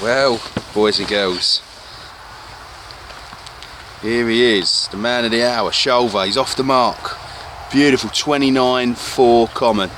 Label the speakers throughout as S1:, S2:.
S1: Well, boys and girls, here he is, the man of the hour, Shoulder. He's off the mark. Beautiful 29.4 common.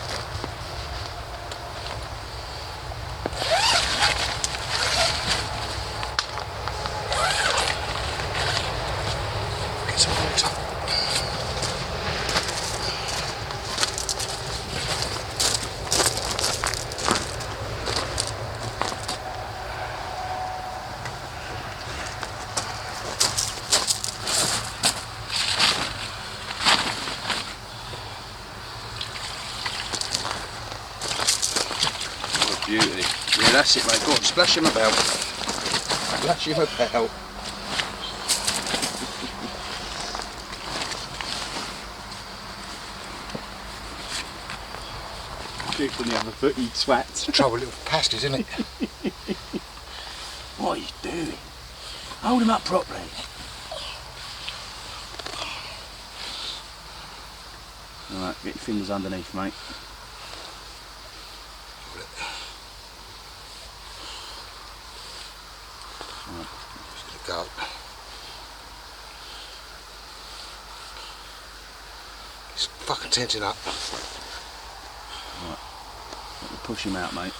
S1: Beauty. Yeah, that's it, mate. Go on, splash him about. Splash him about. Kick on the other foot, you twat.
S2: It's the trouble with pasties, isn't it?
S1: What are you doing? Hold him up properly. Alright, get your fingers underneath, mate.
S2: Just gonna go. He's fucking tensing up.
S1: Right. Let me push him out, mate.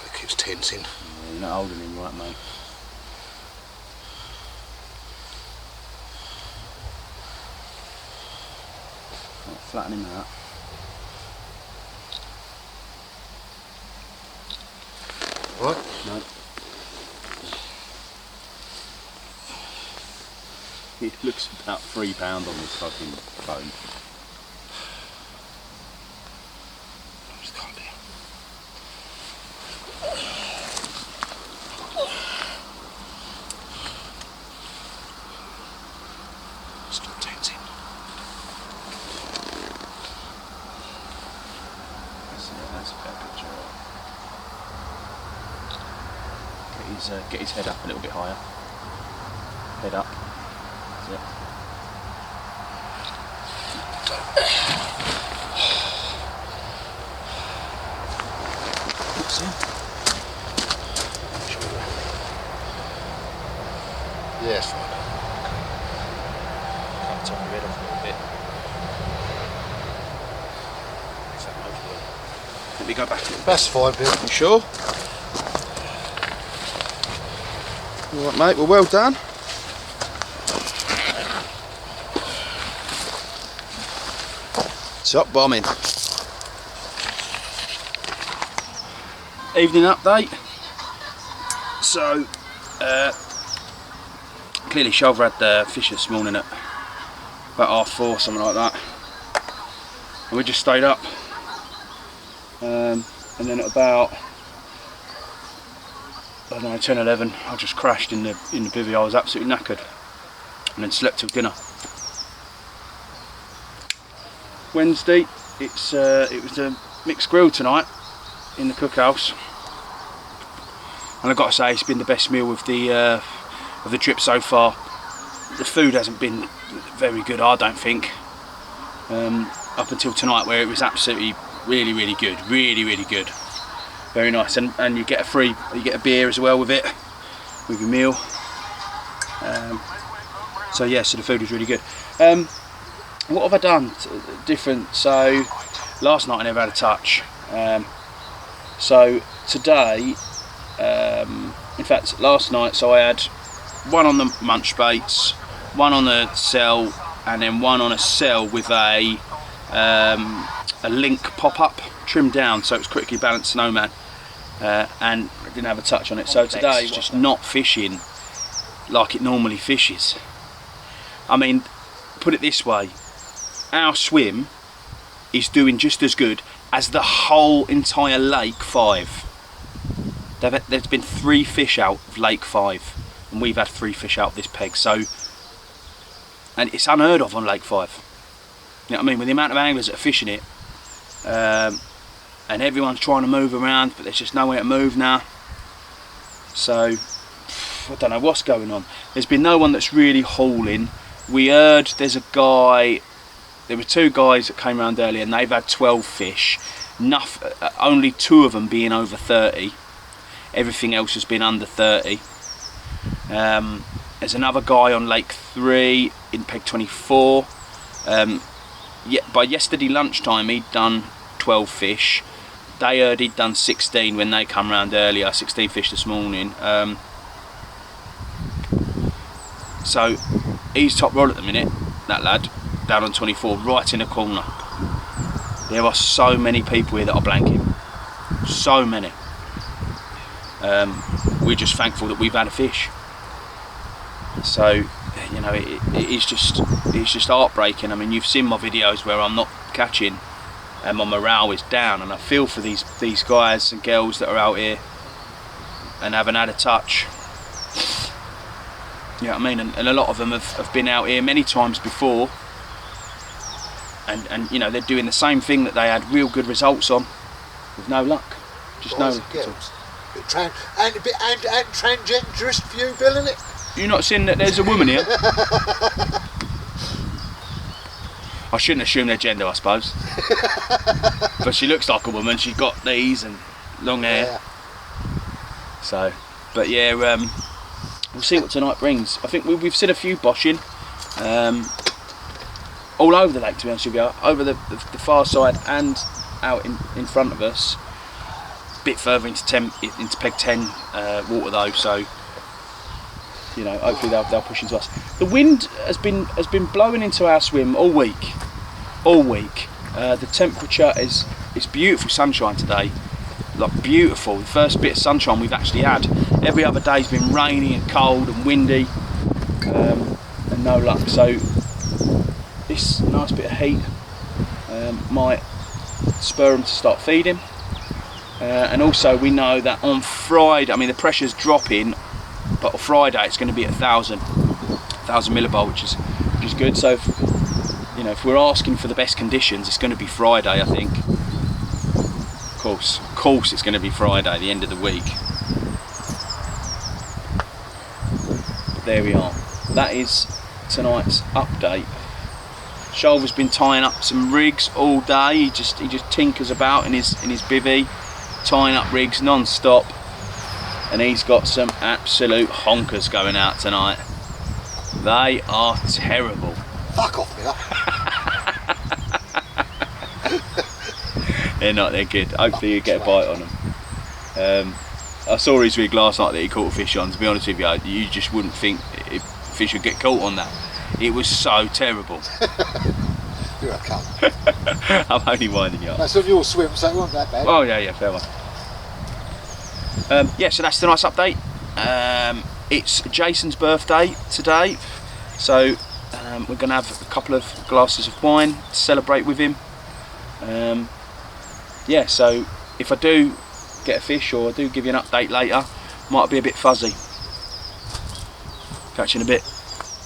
S2: He keeps tensing.
S1: Yeah, you're not holding him right, mate. Flatten him out.
S2: What?
S1: No. It looks about £3 on this fucking phone.
S2: Just calm down. Still tensing.
S1: That's a better picture. Get his head up a little bit higher. Head up. That's it. Hooks in.
S2: Yeah, it's fine.
S1: Cut the top of your head off a little bit. Makes that most work. Let me go back to it.
S2: That's fine, Bill.
S1: You sure? Alright, mate, well done. Top bombing. Evening update. So, clearly Shoulder had the fish this morning at about 4:30, something like that. And we just stayed up. And then at about, I don't know, 10, 11, I just crashed in the bivvy. I was absolutely knackered, and then slept till dinner. Wednesday, it was a mixed grill tonight in the cookhouse, and I've got to say it's been the best meal of the trip so far. The food hasn't been very good, I don't think, up until tonight, where it was absolutely really good, really good. Very nice, and you get a beer as well with it, with your meal. So yeah, so the food was really good. What have I done different? So last night I never had a touch. So today, in fact last night, so I had one on the munch baits, one on the cell, and then one on a cell with a link pop-up trimmed down, so it was quickly balanced snowman, and I didn't have a touch on it. So today it's just not fishing like it normally fishes. I mean, put it this way, our swim is doing just as good as the whole entire Lake 5. There's been 3 fish out of Lake 5, and we've had 3 fish out of this peg. So, and it's unheard of on Lake 5. You know what I mean? With the amount of anglers that are fishing it, and everyone's trying to move around, but there's just nowhere to move now. So I don't know what's going on. There's been no one that's really hauling. we heard there's a guy, there were 2 guys that came around earlier and they've had 12 fish, only 2 of them being over 30, everything else has been under 30. There's another guy on Lake 3 in peg 24. By yesterday lunchtime he'd done 12 fish. They heard he'd done 16 when they come round earlier, 16 fish this morning. So he's top rod at the minute, that lad, down on 24, right in the corner. There are so many people here that are blanking, so many. We're just thankful that we've had a fish. So, you know, it's just heartbreaking. I mean, you've seen my videos where I'm not catching and my morale is down, and I feel for these guys and girls that are out here and haven't had a touch. You know what I mean? And a lot of them have been out here many times before, and you know, they're doing the same thing that they had real good results on with no luck. Just no luck at all.
S2: And transgenderist view, Bill, isn't it?
S1: You're not seeing that there's a woman here? I shouldn't assume their gender, I suppose. But she looks like a woman. She's got these and long hair. Yeah. So, but yeah, we'll see what tonight brings. I think we've seen a few boshing all over the lake, to be honest with you. Over the far side and out in front of us. A bit further into peg 10 water though, so you know, hopefully they'll push into us. The wind has been blowing into our swim all week. The temperature is beautiful sunshine today, like beautiful. The first bit of sunshine we've actually had. Every other day's been rainy and cold and windy, and no luck. So this nice bit of heat might spur them to start feeding. And also we know that on Friday, I mean the pressure's dropping, but on Friday it's going to be at 1,000 millibar, which is good. So if we're asking for the best conditions, it's going to be Friday, I think. Of course it's going to be Friday, the end of the week. But there we are. That is tonight's update. Shoulder's been tying up some rigs all day. He just tinkers about in his bivvy, tying up rigs non-stop, and he's got some absolute honkers going out tonight. They are terrible.
S2: Fuck off, Miller.
S1: They're not, they're good. Hopefully you get a bite on them. I saw his rig last night that he caught a fish on. To be honest with you, you just wouldn't think fish would get caught on that. It was so terrible.
S2: You're a cunt.
S1: I'm only winding you up.
S2: That's on your swim, so it wasn't that bad.
S1: Oh yeah, fair one. Yeah, so that's tonight's update. It's Jason's birthday today, so we're going to have a couple of glasses of wine to celebrate with him. Yeah, so if I do get a fish, or I do give you an update later, might be a bit fuzzy. Catch you in a bit.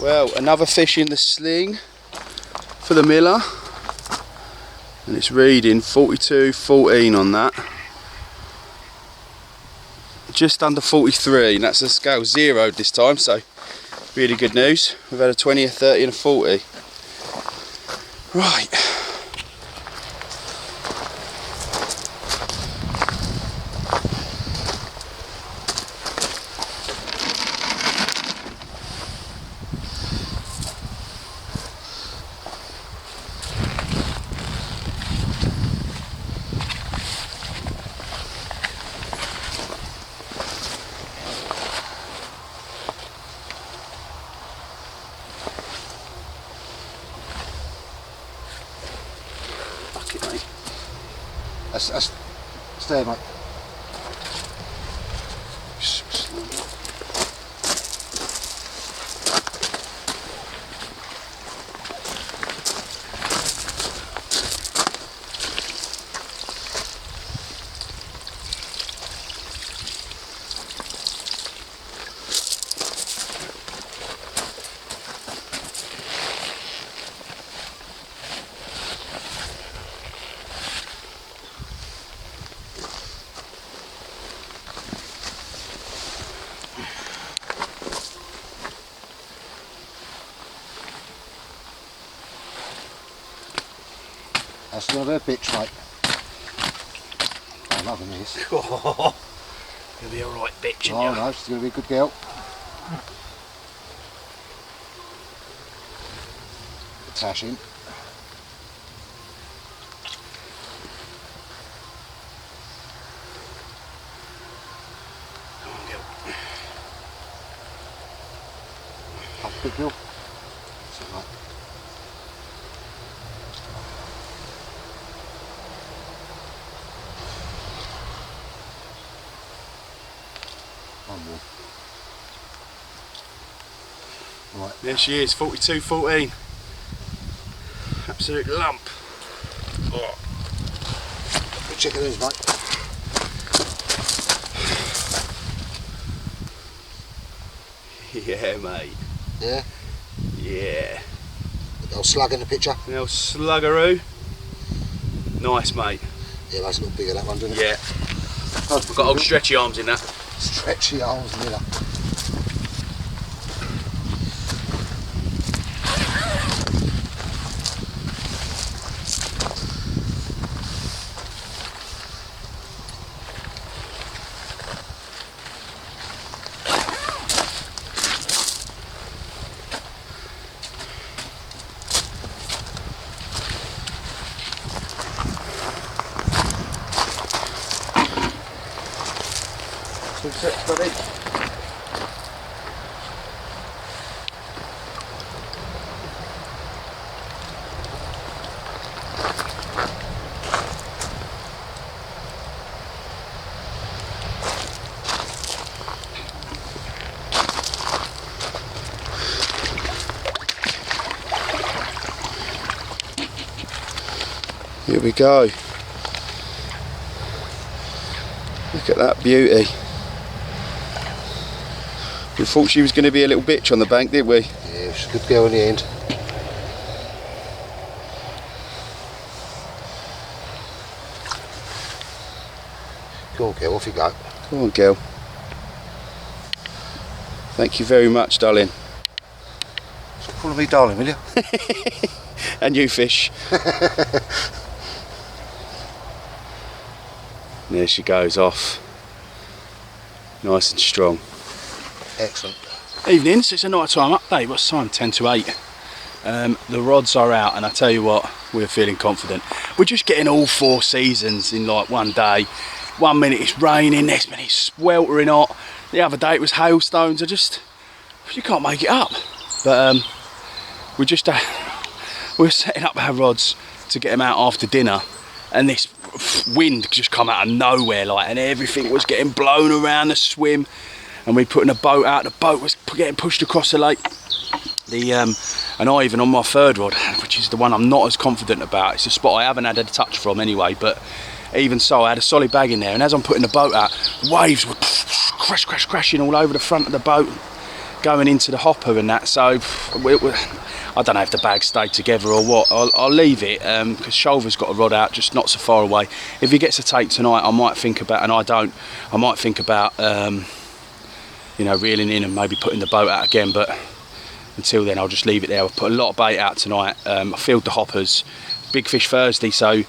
S1: Well, another fish in the sling for the miller, and it's reading 42.14 on that. Just under 43, and that's the scale zeroed this time, so really good news. We've had a 20, a 30 and a 40. Right.
S2: That's stay, mate.
S3: That's going to be a bitch, mate. I'm loving this.
S1: You'll be alright bitch,
S3: Oh no, she's going to be a good girl. Attaching. Up a bit, Bill. Something like. One more. Right.
S1: There she is, 42-14. Absolute lump. Oh.
S3: Good chicken is, mate.
S1: Yeah, mate.
S3: Yeah?
S1: Yeah.
S3: The old slug in the picture?
S1: The old sluggeroo. Nice, mate.
S3: Yeah, that's a little bigger, that one, doesn't it?
S1: Yeah. I've got old stretchy arms in that.
S3: Stretchy arms, Miller.
S1: Two sets, buddy. Here we go. Look at that beauty. We thought she was going to be a little bitch on the bank, didn't we?
S3: Yeah, she's a good girl in the end. Go on, girl, off you go.
S1: Come on, girl. Thank you very much, darling.
S3: Stop calling me darling, will you?
S1: And you, fish. There she goes off. Nice and strong.
S3: Excellent.
S1: Evening, so it's a night time update. What's the time? 10 to 8. The rods are out, and I tell you what, we're feeling confident. We're just getting all 4 seasons in like one day. 1 minute it's raining, next minute it's sweltering hot. The other day it was hailstones. You can't make it up. But we're just we're setting up our rods to get them out after dinner, and this wind just come out of nowhere, like, and everything was getting blown around the swim. And we putting a boat out. The boat was getting pushed across the lake. And I even on my third rod, which is the one I'm not as confident about. It's a spot I haven't had a touch from anyway. But even so, I had a solid bag in there. And as I'm putting the boat out, waves were crashing all over the front of the boat, going into the hopper and that. So I don't know if the bag stayed together or what. I'll leave it because Shoulder's got a rod out just not so far away. If he gets a take tonight, I might think about, and I don't, I might think about. You know, reeling in and maybe putting the boat out again, but until then I'll just leave it there. I've put a lot of bait out tonight. I filled the hoppers, big fish Thursday, so you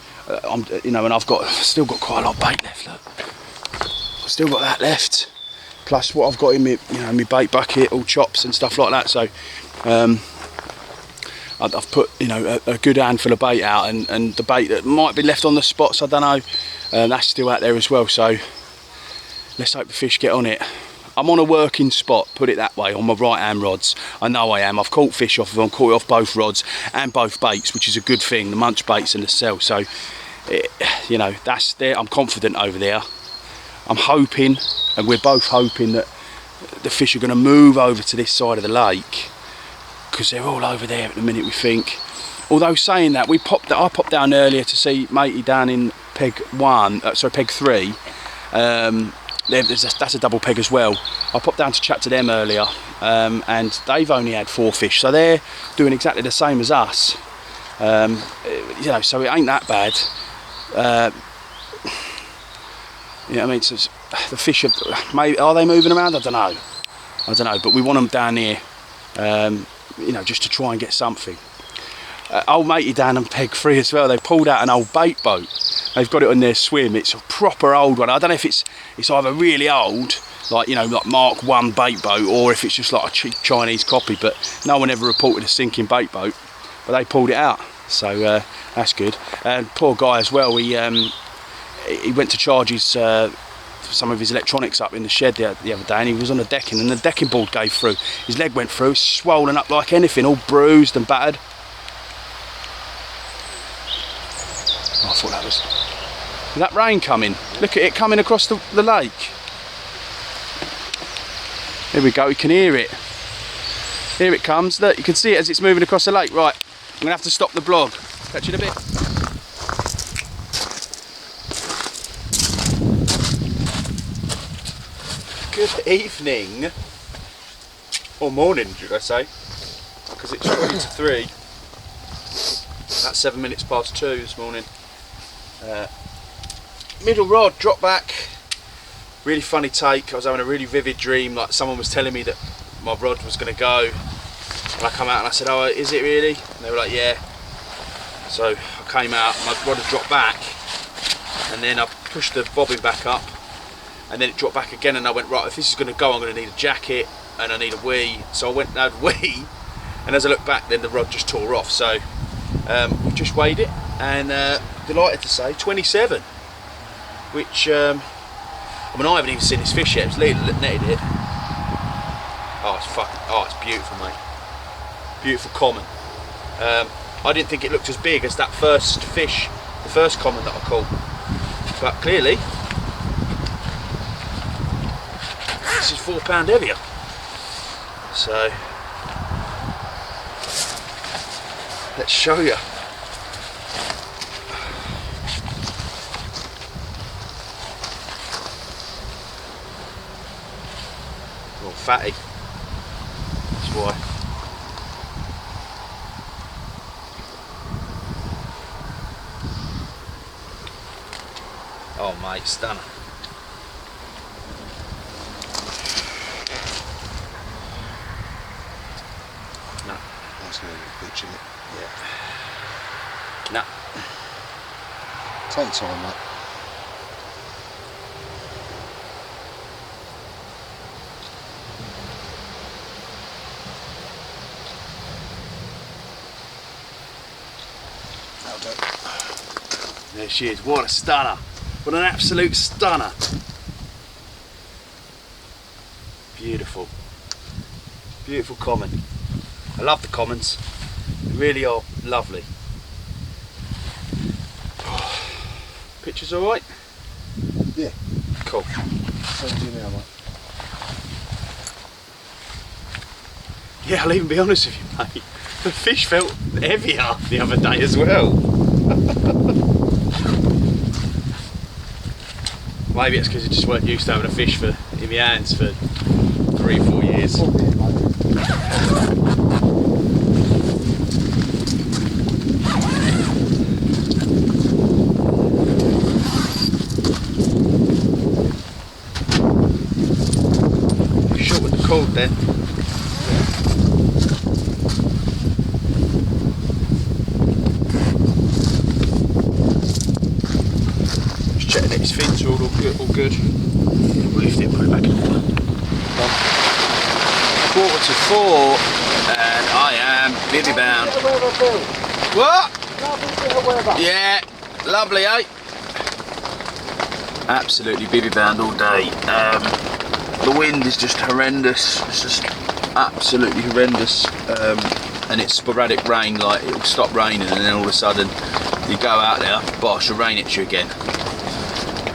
S1: know, and I've still got quite a lot of bait left. Look, I've still got that left, plus what I've got in my, you know, my bait bucket, all chops and stuff like that. So I've put, you know, a good handful of bait out, and the bait that might be left on the spots, I don't know, that's still out there as well. So let's hope the fish get on it. I'm on a working spot, put it that way, on my right hand rods. I know I am. I've caught fish off of them, caught it off both rods and both baits, which is a good thing, the munch baits and the cell. So, you know, that's there. I'm confident over there. I'm hoping, and we're both hoping, that the fish are going to move over to this side of the lake, because they're all over there at the minute, we think. Although saying that, I popped down earlier to see matey down in peg 3. That's a double peg as well. I popped down to chat to them earlier, and they've only had 4 fish, so they're doing exactly the same as us. You know, so it ain't that bad. You know what I mean? So the fish are they moving around? I don't know, but we want them down here, you know, just to try and get something. Old matey down on Peg 3 as well, they pulled out an old bait boat. They've got it on their swim. It's a proper old one. I don't know if it's either really old, like, you know, like Mark 1 bait boat, or if it's just like a cheap Chinese copy, but no one ever reported a sinking bait boat, but they pulled it out, so that's good. And poor guy as well, he went to charge his some of his electronics up in the shed the other day, and he was on the decking, and the decking board gave through. His leg went through, swollen up like anything, all bruised and battered. Oh, I thought that was... Is that rain coming? Look at it coming across the lake. Here we go, you can hear it. Here it comes. Look, you can see it as it's moving across the lake. Right, I'm going to have to stop the vlog. Catch you in a bit. Good evening. Or morning, should I say. Because it's 20 to 3. That's 7 minutes past 2 this morning. Middle rod, drop back. Really funny take. I was having a really vivid dream, like someone was telling me that my rod was going to go, and I come out and I said, oh, is it really? And they were like, yeah. So I came out, my rod had dropped back, and then I pushed the bobbin back up, and then it dropped back again, and I went, right, if this is going to go, I'm going to need a jacket and I need a wee. So I went and had a wee, and as I looked back, then the rod just tore off. So we just weighed it, and delighted to say 27, which I mean, I haven't even seen this fish yet. It's netted it. Oh, it's fucking, oh, it's beautiful, mate. Beautiful common. I didn't think it looked as big as that first fish, the first common that I caught, but clearly this is 4 pound heavier. So let's show you. Oh, fatty. That's why. Oh mate, stunner. No.
S3: That's going to be pitching it.
S1: Yeah. No.
S3: Take time, mate. That'll do.
S1: There she is. What a stunner. What an absolute stunner. Beautiful. Beautiful common. I love the commons. They really are lovely. Pictures alright?
S3: Yeah.
S1: Cool.
S3: Send you now, mate.
S1: Yeah, I'll even be honest with you, mate. The fish felt heavier the other day as well. Maybe it's because I just weren't used to having a fish in my hands for 3-4 years. Short with the cord then. Checking that his fins are all good. We'll lift it and put it back in the water. 4:45 and I am bivvy bound. What? Yeah, lovely, eh? Absolutely bivvy bound all day. The wind is just horrendous. It's just absolutely horrendous. And it's sporadic rain, like it'll stop raining and then all of a sudden you go out there, bosh, it'll rain at you again.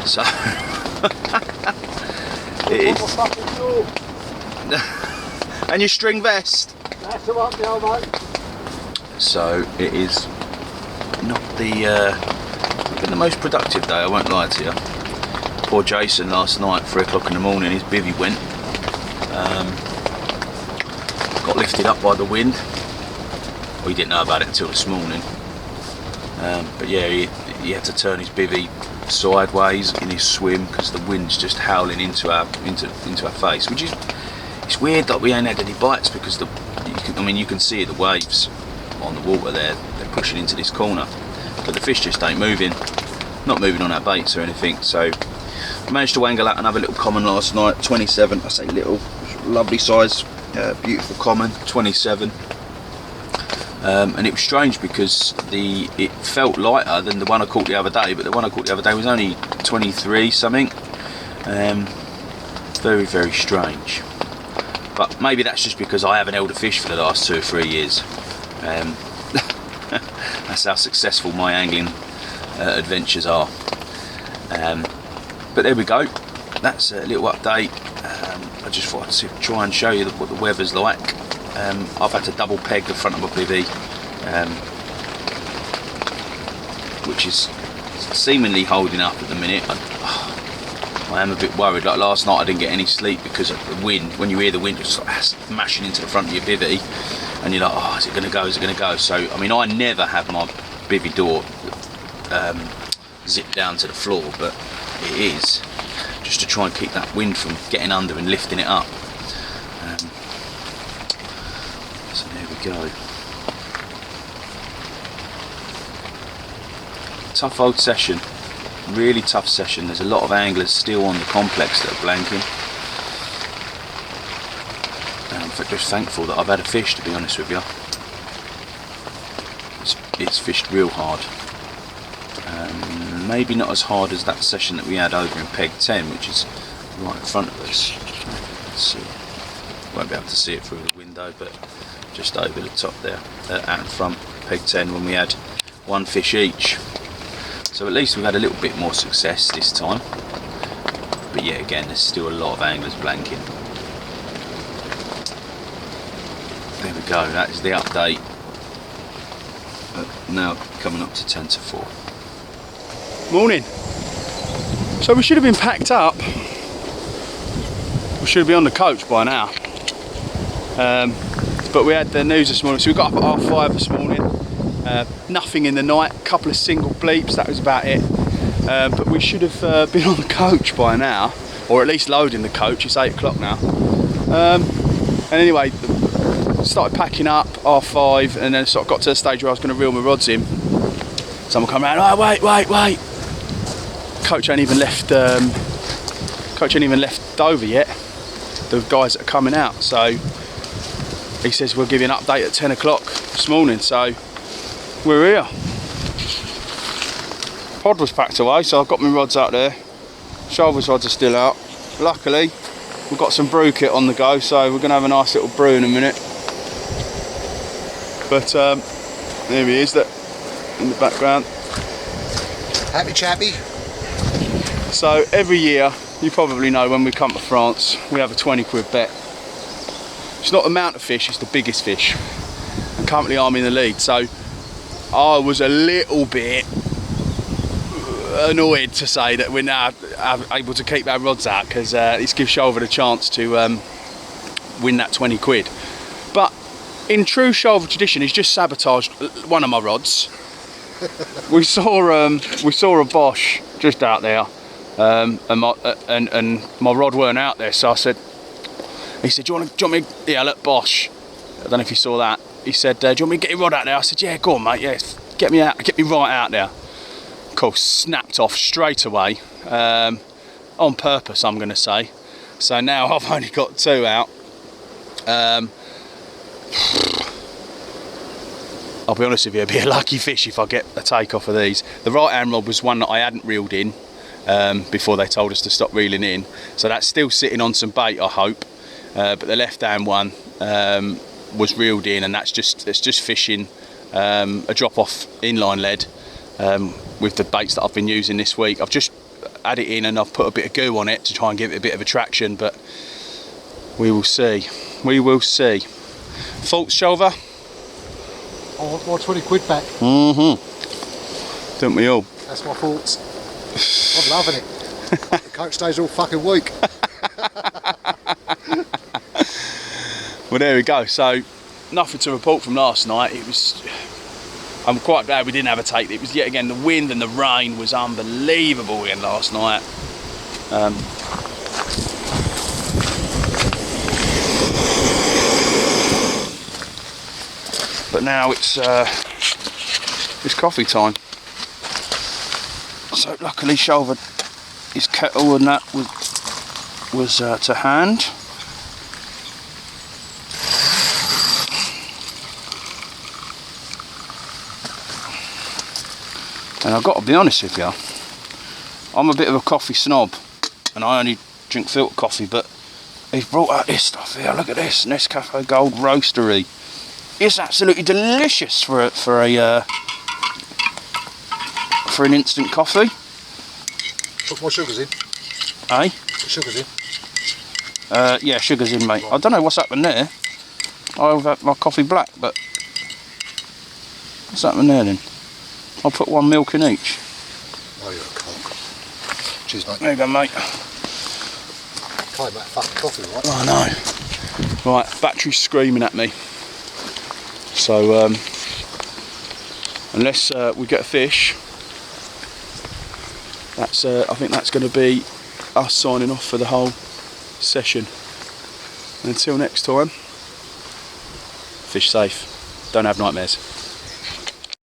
S1: So it is. And your string vest.
S2: That's the one, mate.
S1: So it is not been the most productive day, I won't lie to you. Poor Jason last night, 3 o'clock in the morning, his bivvy went. Got lifted up by the wind. Well, he didn't know about it until this morning. But yeah, he had to turn his bivvy sideways in his swim because the wind's just howling into our face, which is, it's weird that we ain't had any bites because you can see the waves. on the water there, they're pushing into this corner, but the fish just ain't moving, not moving on our baits or anything. So I managed to wangle out another little common last night, 27, I say little, lovely size, beautiful common, 27. And it was strange because it felt lighter than the one I caught the other day, but the one I caught the other day was only 23 something. Very, very strange. But maybe that's just because I haven't held a fish for the last 2 or 3 years. That's how successful my angling adventures are. But there we go. That's a little update. I just thought I'd try and show you what the weather's like. I've had to double peg the front of my bivvy, which is seemingly holding up at the minute. I am a bit worried. Like last night I didn't get any sleep because of the wind. When you hear the wind just like smashing into the front of your bivvy, and you're like, oh, is it going to go, is it going to go? So I mean, I never have my bivvy door zipped down to the floor, but it is just to try and keep that wind from getting under and lifting it up. So there we go. Tough old session, really tough session. There's a lot of anglers still on the complex that are blanking. I'm just thankful that I've had a fish, to be honest with you. It's fished real hard. Maybe not as hard as that session that we had over in Peg 10, which is right in front of us. Let's see. Won't be able to see it through the window, but just over the top there, out in front, Peg 10, when we had 1 fish each. So at least we've had a little bit more success this time. But yeah, again, there's still a lot of anglers blanking. There we go, that is the update. Now coming up to 10 to 4.
S4: Morning. So we should have been packed up. We should be on the coach by now. But we had the news this morning, so we got up at 5:30 this morning. Nothing in the night, a couple of single bleeps, that was about it. But we should have been on the coach by now, or at least loading the coach. It's 8 o'clock now. And anyway, started packing up 5:30, and then sort of got to the stage where I was going to reel my rods in. Someone come around, oh wait. Coach ain't even left Dover yet, the guys that are coming out. So he says we'll give you an update at 10 o'clock this morning. So we're here. Pod was packed away, so I've got my rods out there. Shoulder's rods are still out. Luckily, we've got some brew kit on the go, so we're going to have a nice little brew in a minute. But there he is, that in the background.
S2: Happy chappy.
S4: So every year, you probably know, when we come to France, we have a 20 quid bet. It's not the amount of fish, it's the biggest fish. And currently I'm in the lead, so I was a little bit annoyed to say that we're now able to keep our rods out, because this gives Shoulder the chance to win that 20 quid. But in true Shoulder tradition, he's just sabotaged one of my rods. We saw a Bosch just out there, and my rod weren't out there, so he said, do you want me, yeah, look, Bosch, I don't know if you saw that. He said, do you want me to get your rod out there? I said, yeah, go on mate, yeah, get me right out there. Of course, snapped off straight away, on purpose, I'm going to say. So now I've only got 2 out. I'll be honest with you, it'd be a lucky fish if I get a take off of these. The right hand rod was one that I hadn't reeled in before they told us to stop reeling in, so that's still sitting on some bait, I hope. But the left hand one was reeled in, and it's just fishing a drop off inline lead with the baits that I've been using this week. I've just had it in and I've put a bit of goo on it to try and give it a bit of attraction, but we will see. We will see. Thoughts, Shoulder?
S2: I want my 20 quid back.
S4: Don't we all?
S2: That's my thoughts. I'm loving it. The coach stays all fucking week.
S4: Well, there we go. So nothing to report from last night. I'm quite glad we didn't have a take. It was yet again, the wind and the rain was unbelievable again last night. But now it's coffee time. So luckily shouldered his kettle and that was to hand. And I've got to be honest with you, I'm a bit of a coffee snob and I only drink filter coffee, but he's brought out this stuff here. Look at this, Nescafe Gold Roastery. It's absolutely delicious for an instant coffee.
S2: Put more sugars in.
S4: Eh?
S2: Put sugars in.
S4: Yeah, sugar's in, mate. I don't know what's happened there. I've had my coffee black, but what's happened there then? I'll put 1 milk in each.
S2: Oh, you're a cock. Cheers, mate.
S4: There you go, mate.
S2: Can't make fucking coffee, right?
S4: I know. Right, battery's screaming at me. So, unless we get a fish, that's I think that's going to be us signing off for the whole session. And until next time, fish safe. Don't have nightmares.